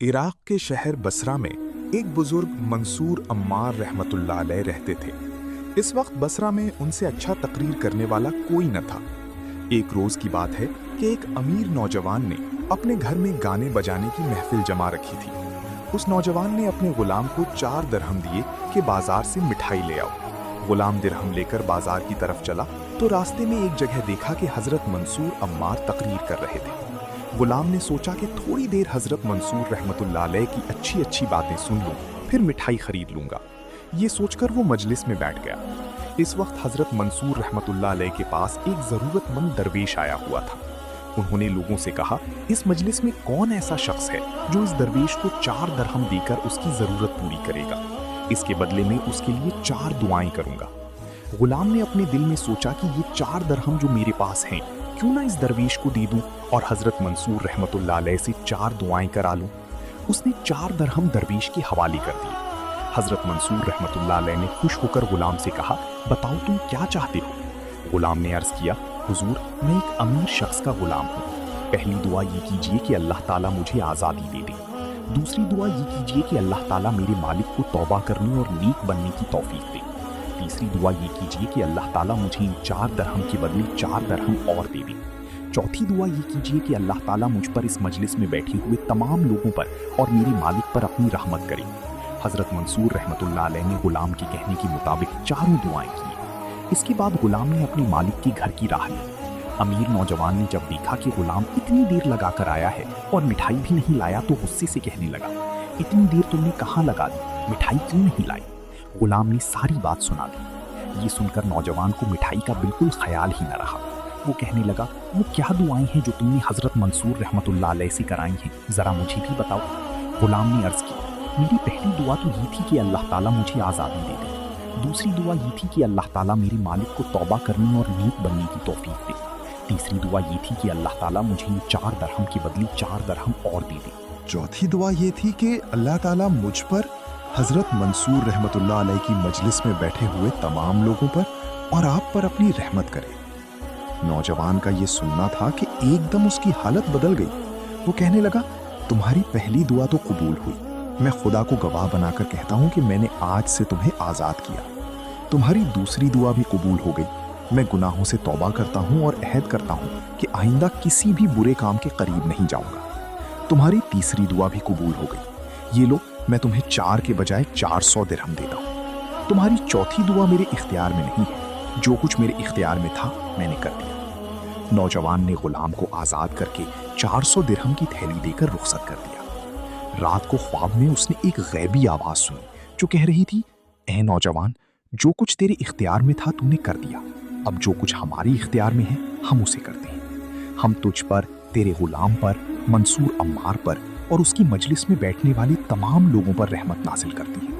Iraq के शहर बसरा में एक बुजुर्ग मंसूर अम्मार रहमतुल्लाह अलैह रहते थे। इस वक्त बसरा में उनसे अच्छा तकरीर करने वाला कोई न था। एक रोज की बात है कि एक अमीर नौजवान ने अपने घर में गाने बजाने की महफिल जमा रखी थी। उस नौजवान ने अपने गुलाम को 4 दरहम दिए कि बाजार से मिठाई ले आओ। गुलाम दिरहम लेकर बाजार की तरफ चला तो रास्ते में एक जगह देखा कि हजरत मंसूर अम्मार तकरीर कर रहे थे। गुलाम ने सोचा कि थोड़ी देर हजरत मंसूर रहमतुल्लाह अलैह की अच्छी अच्छी बातें सुन लूं, फिर मिठाई खरीद लूंगा। ये सोचकर वो मजलिस में बैठ गया। इस वक्त हजरत मंसूर रहमतुल्लाह अलैह के पास एक जरूरतमंद दरवेश आया हुआ था। उन्होंने लोगों से कहा, इस मजलिस में कौन ऐसा शख्स है जो इस दरवेश को 4 दरहम देकर उसकी जरूरत पूरी करेगा? इसके बदले में उसके लिए 4 दुआएं करूंगा। गुलाम ने अपने दिल में सोचा कि ये 4 दरहम जो मेरे पास हैं, क्यों ना इस दरवेश को दे दूं और हजरत मंसूर रहमतुल्लाह अलैह से 4 दुआएं करा लूं। उसने 4 दरहम दरवेश के हवाले कर दिए। हजरत मंसूर रहमतुल्लाह अलैह ने खुश होकर गुलाम से कहा, बताओ तुम क्या चाहते हो? गुलाम ने अर्ज किया, हुजूर, मैं एक अमीर शख्स का गुलाम हूँ। पहली दुआ ये कीजिए कि अल्लाह ताला मुझे आज़ादी दे दे। दूसरी दुआ ये कीजिए कि अल्लाह ताला मेरे मालिक को तौबा करने और नेक बनने की तौफीक दे। तीसरी दुआ ये कीजिए कि अल्लाह ताला मुझे इन 4 दरहम के बदले 4 दरहम और दे दे। चौथी दुआ ये कीजिए कि अल्लाह ताला मुझ पर इस मजलिस में बैठे हुए तमाम लोगों पर और मेरे मालिक पर अपनी रहमत करे। हजरत मंसूर रहमतुल्लाह अलैह ने गुलाम के कहने के मुताबिक 4 दुआएं की। इसके बाद गुलाम ने अपने मालिक के घर की राह ली। अमीर नौजवान ने जब देखा कि गुलाम इतनी देर लगा कर आया है और मिठाई भी नहीं लाया तो गुस्से से कहने लगा, इतनी देर तुमने कहाँ लगा दी, मिठाई क्यों नहीं लाई? गुलाम ने सारी बात सुना दी। ये सुनकर नौजवान को मिठाई का बिल्कुल ख्याल ही न रहा। वो कहने लगा, वो क्या दुआएं हैं जो तुमने हजरत मंसूर रहमतुल्लाह अलैह से कराई हैं, जरा मुझे भी बताओ। गुलाम ने अर्ज की, मेरी पहली दुआ तो ये थी कि अल्लाह ताला मुझे आज़ादी दे दे। दूसरी दुआ ये थी कि अल्लाह ताला मेरे मालिक को तौबा करने और नेक बनने की तौफीक दे। तीसरी दुआ ये थी कि अल्लाह ताला मुझे 4 दरहम के बदले 4 दरहम और दे दे। चौथी दुआ ये थी कि अल्लाह ताला मुझ पर, हजरत मंसूर रहमतुल्लाह अलैह की मजलिस में बैठे हुए तमाम लोगों पर और आप पर अपनी रहमत करे। नौजवान का ये सुनना था कि एकदम उसकी हालत बदल गई। वो कहने लगा, तुम्हारी पहली दुआ तो कबूल हुई। मैं खुदा को गवाह बनाकर कहता हूँ कि मैंने आज से तुम्हें आज़ाद किया। तुम्हारी दूसरी दुआ भी कबूल हो गई। मैं गुनाहों से तौबा करता हूँ और अहद करता हूँ कि आइंदा किसी भी बुरे काम के करीब नहीं जाऊँगा। तुम्हारी तीसरी दुआ भी कबूल हो गई। ये लो, मैं तुम्हें 4 के बजाय 400 दिरहम देता हूँ। तुम्हारी चौथी दुआ मेरे इख्तियार में नहीं है। जो कुछ मेरे इख्तियार में था मैंने कर दिया। नौजवान ने गुलाम को आज़ाद करके 400 दिरहम की थैली देकर रुखसत कर दिया। रात को ख्वाब में उसने एक गैबी आवाज़ सुनी जो कह रही थी, ए नौजवान, जो कुछ तेरे इख्तियार में था तूने कर दिया। अब जो कुछ हमारे इख्तियार में है हम उसे करते हैं। हम तुझ पर, तेरे गुलाम पर, मंसूर अम्मार पर और उसकी मजलिस में बैठने वाले तमाम लोगों पर रहमत नाजिल करते हैं।